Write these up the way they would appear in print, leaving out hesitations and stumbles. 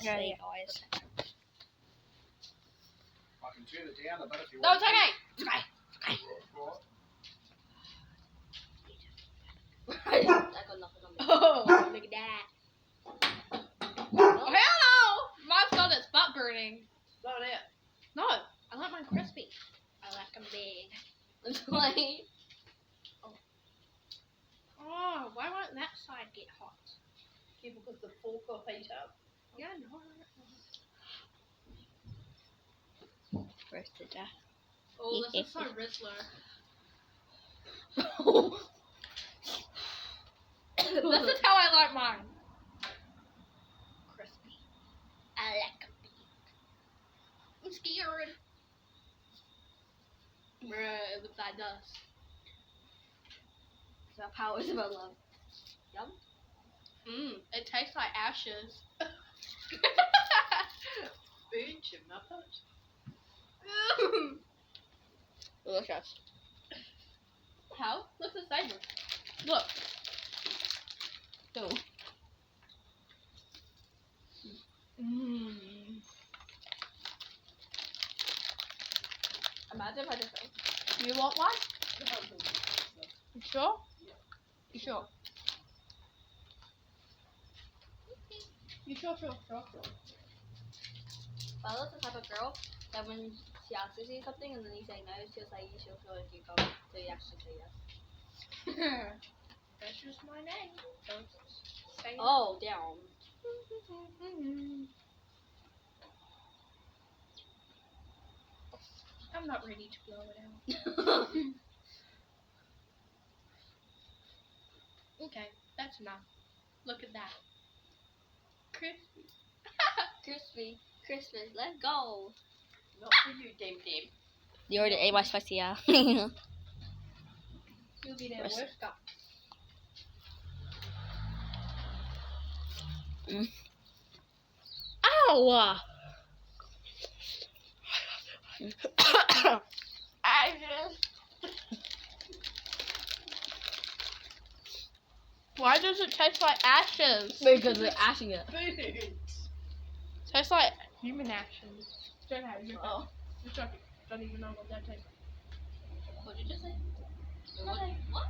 say, guys. I can turn it down a bit if you No, want. it's okay. It's okay. I got nothing on me. Oh, look at that. Oh, hell no! Mine's got its butt burning. Not it. No, I like mine crispy. I like them big. Like, Oh, why won't that side get hot? yeah, because the fork will heat up. Yeah, no. Roasted that. Oh, this is so Rizzler. This is how I like mine. Crispy. I like them big. I'm scared. Bruh, it looks like dust. So powers of love. Yum. It tastes like ashes. Bunch of muppets. Delicious. How? What's the savor? Look. So. Imagine if I just like. You want one? You sure? You sure? You sure? Well, that's the type of girl that when she asks you to do something and then you say no, she'll say you she'll sure if you go, so you actually say yes. That's just my name. Don't say Oh, damn. I'm not ready to blow it out. Okay, that's enough. Look at that. Crispy. Crispy, let's go. Not for you, Dim. You already ate my spicy, yeah. You'll be their Where's- worst guy. Ow! Why does it taste like ashes? Because we're ashing it. Tastes like human ashes. Don't have you. Oh. Just don't even know what that tastes like. What did you say? Nothing. What?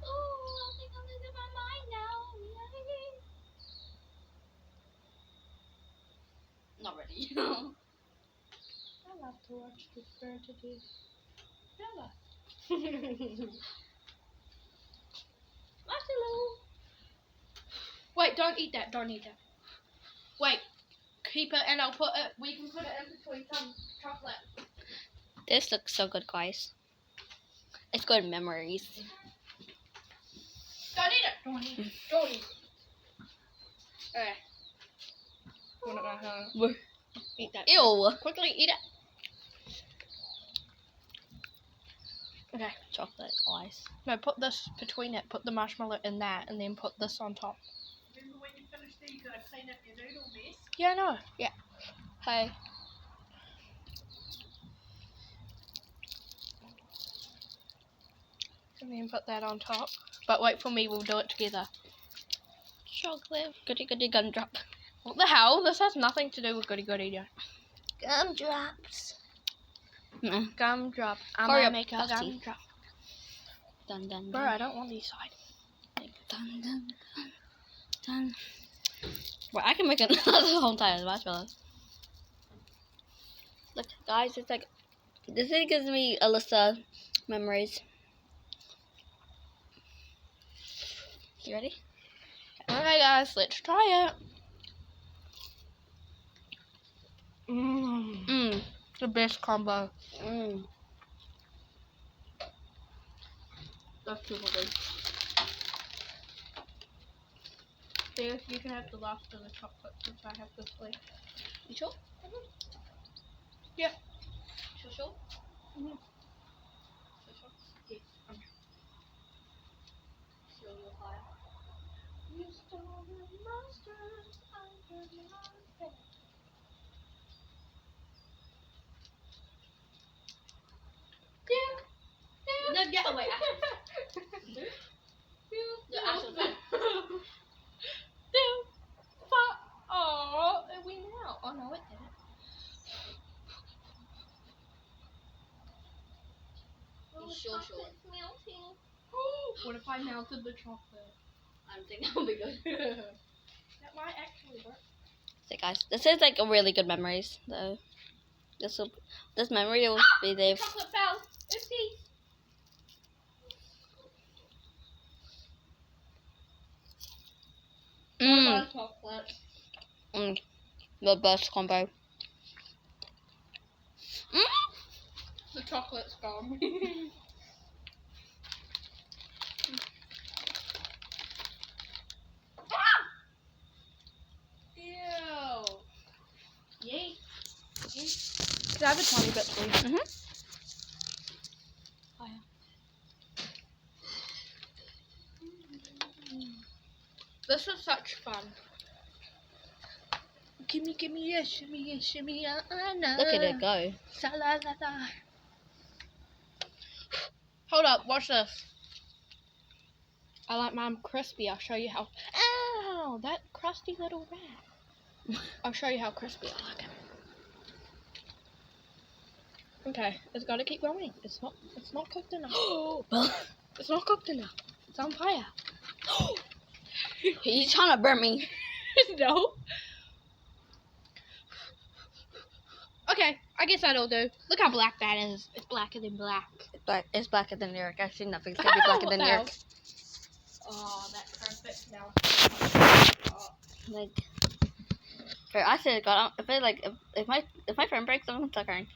Oh, I think I'm losing my mind now. Yay. Not ready. I love to watch this bird to do. Bella. Marshmellows. Wait, don't eat that. Don't eat that. Wait. Keep it and I'll put it. We can put it in between some chocolate. This looks so good, guys. It's good memories. Don't eat it. Don't eat it. Don't eat it. Okay. Eat that. Ew. Quickly eat it. Okay. Chocolate, guys. No, put this between it. Put the marshmallow in that and then put this on top. Remember when you finish there, you gotta clean up your noodle mess? Yeah, no. Yeah. Hey. And then put that on top. But wait for me, we'll do it together. Chocolate. Goody goody gumdrop. What the hell? This has nothing to do with goody goody. Gumdrops. Mm. Gumdrop. I'm Hurry gonna up, make a Dusty. gumdrop. Dun dun Bro, dun. I don't want these side. Dun dun dun dun. Well, I can make another whole entire marshmallows. Look, guys, it's like this thing gives me Alyssa memories. You ready? Okay, guys, let's try it. Mmm. The best combo. Mmm. That's super good. There, you can have the last of the chocolate since I have this left. You sure? Yeah. Sure? Mhm. Sure? Yes, I'm sure. Still your fire. You stole the monsters under my bed. No, get away, Ashes. The Ashes. for sure. Chocolate's melting. What if I melted the chocolate? I don't think that'll be good. That might actually work. So guys, this is like a really good memories though. This memory will be there. Chocolate fell. Oopsies. Mmm, Chocolate. the best combo. The chocolate's gone. Ew. Yay. Could I have a tiny bit, please? Oh, yeah. This is such fun. Gimme, yeah, shimmy, no. Look at it go. Sha-la-la-la. Hold up, watch this. I like mine crispy. I'll show you how. Ow, that crusty little rat. I'll show you how crispy I like it. Okay, it's got to keep going. It's not cooked enough. It's not cooked enough. It's on fire. He's trying to burn me. No. Okay, I guess that'll do. Look how black that is. It's blacker than black. It's blacker than New York. I've seen nothing's gonna be blacker than New York. Oh, that perfect now. Like, I should have got. If it like, if my phone breaks, I'm gonna start crying.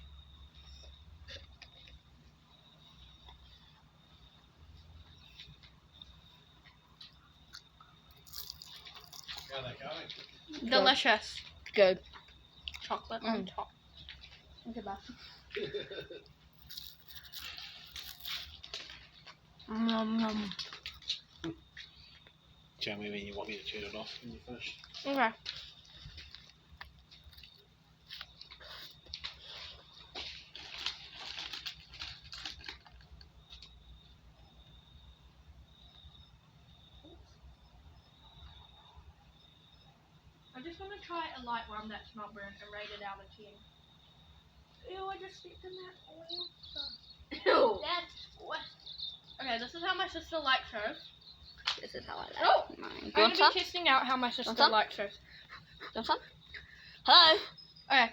Yeah, they going. Delicious. Good. Chocolate on top. Look at that. Tell me when you want me to turn it off when you finish. Okay. I just want to try a light one that's not burnt and rate it out of 10. Ew, I just stepped in that oil stuff. Ew. That's what. Okay, this is how my sister likes hers. This is how I like Oh, mine. Do you I'm want going some? to be testing out how my sister Want some? likes hers. Do you want some? Hello. Okay.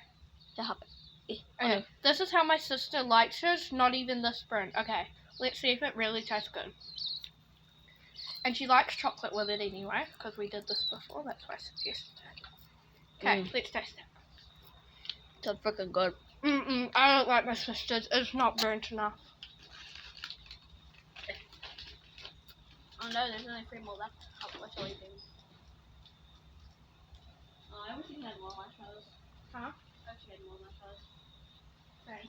Yeah, hop it. Okay, this is how my sister likes hers, not even this burnt. Okay, let's see if it really tastes good. And she likes chocolate with it anyway, because we did this before, that's why I suggested it. Okay, let's taste it. So freaking good. I don't like my sister's, it's not burnt enough. Oh no, there's only 3 more left. What shall we do? Oh, I wish you had more marshmallows. Huh? I wish you had more marshmallows. Okay.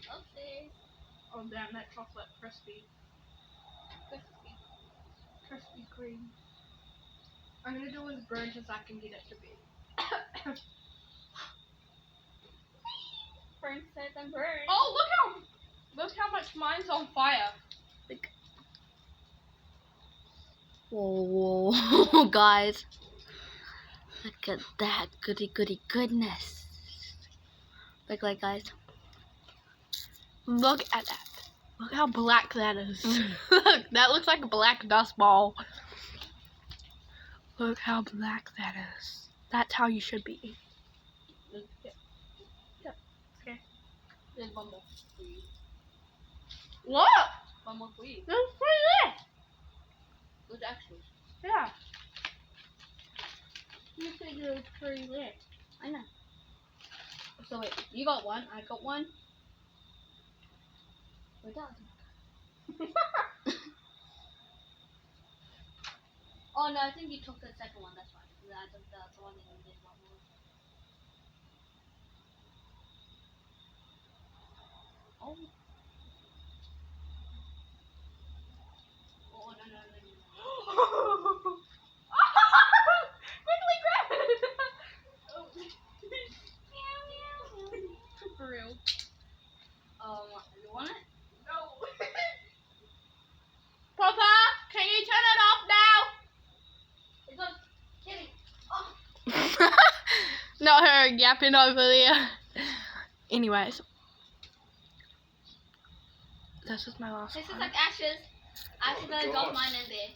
Oopsies. Oh damn, that chocolate crispy. Crispy cream. I'm gonna do as burnt as I can get it to be. Burnt says I'm burnt. Oh, look how much mine's on fire. Whoa, guys. Look at that goody goodness. Look, like, guys. Look at that. Look how black that is. Look, that looks like a black dust ball. Look how black that is. That's how you should be eating. Yep. Okay. There's one more for you. What? One more for you. There's 3 left. Those extras. Yeah. You said there was 3 left. I know. So wait, you got one, I got one. We're done. Oh no, I think you took the second one, that's right. I took the one that you did one more. Oh. Oh, no. Quickly grab it! Oh. For real. You want it? No. Papa, can you turn it off now? It's on. Kitty. Oh. Not her yapping over there. Anyways. This is my last This is one. like ashes. I accidentally dropped mine in there.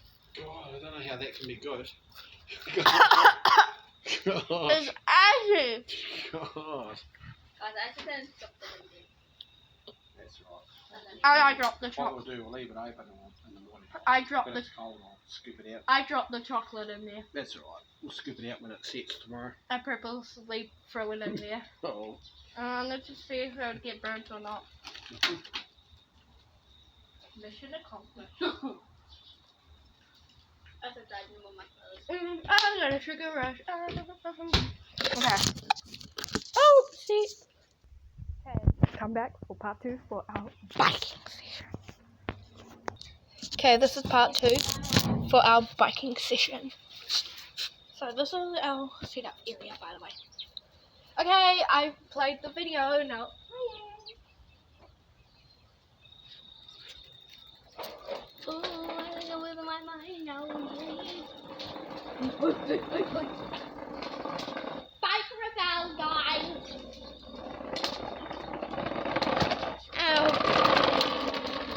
God, I don't know how that can be good. It's ashes. God. Guys, I accidentally dropped it in there. That's right. I dropped the What chocolate. we'll do, we'll leave it open in the morning. I dropped When the it's cold, I'll scoop it out. I dropped the chocolate in there. That's alright. We'll scoop it out when it sets tomorrow. I purposely threw it in there. Oh. Let's just see if it would get burnt or not. Mission accomplished. That's a bad name on my clothes. I got a sugar rush. Okay. Oh, see. Okay, come back for part 2 for our biking session. Okay, this is part 2 for our biking session. So this is our setup area, by the way. Okay, I played the video now. Oh, I know where my mind now. Bike rebel, guys. Ow.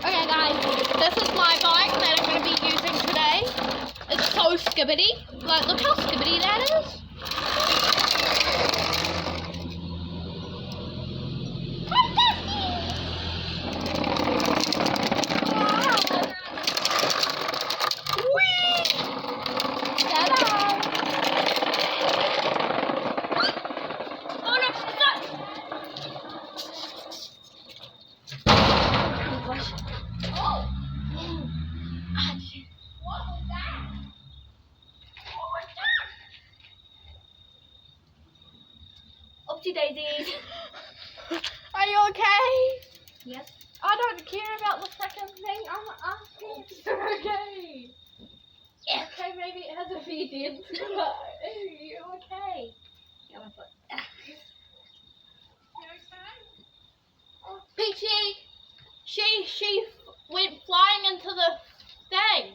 Okay, guys, this is my bike that I'm going to be using today. It's so skibbity. Like, look how skibbity that is. Oopsie daisies. Are you okay? Yes. I don't care about the second thing. I'm asking if you're okay. Yeah. Okay, maybe it has a few dents, but are you okay? Yeah, my foot. You okay? Peachy, she went flying into the thing.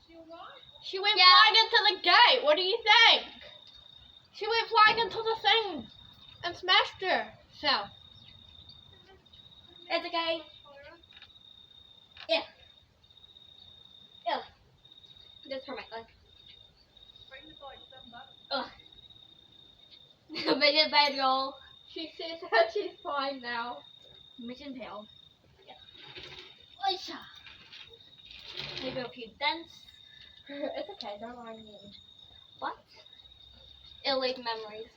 You alright? She went Yeah. flying into the gate. What do you think? She went flying into the thing and smashed herself. It's okay. Yeah. Just hurt my leg. Bring the bike some back. Mission bad, y'all. She says that she's fine now. Mission failed. Yeah. Oisha. Maybe a few dents. It's okay, don't mind me. What? It'll leave memories.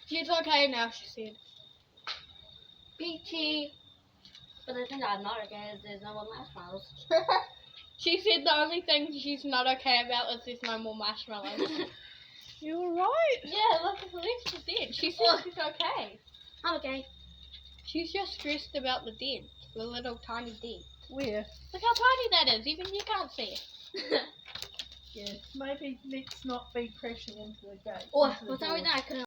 She's okay now, she said. Peachy. But the thing that I'm not okay is there's no more marshmallows. She said the only thing she's not okay about is there's no more marshmallows. You alright? Yeah, look, at least she did. She said she's okay. I'm okay. She's just stressed about the dent. The little tiny dent. Where? Look how tiny that is, even you can't see it. Yeah. Maybe let's not be pressing into the gate. Oh, into the for some door. reason I couldn't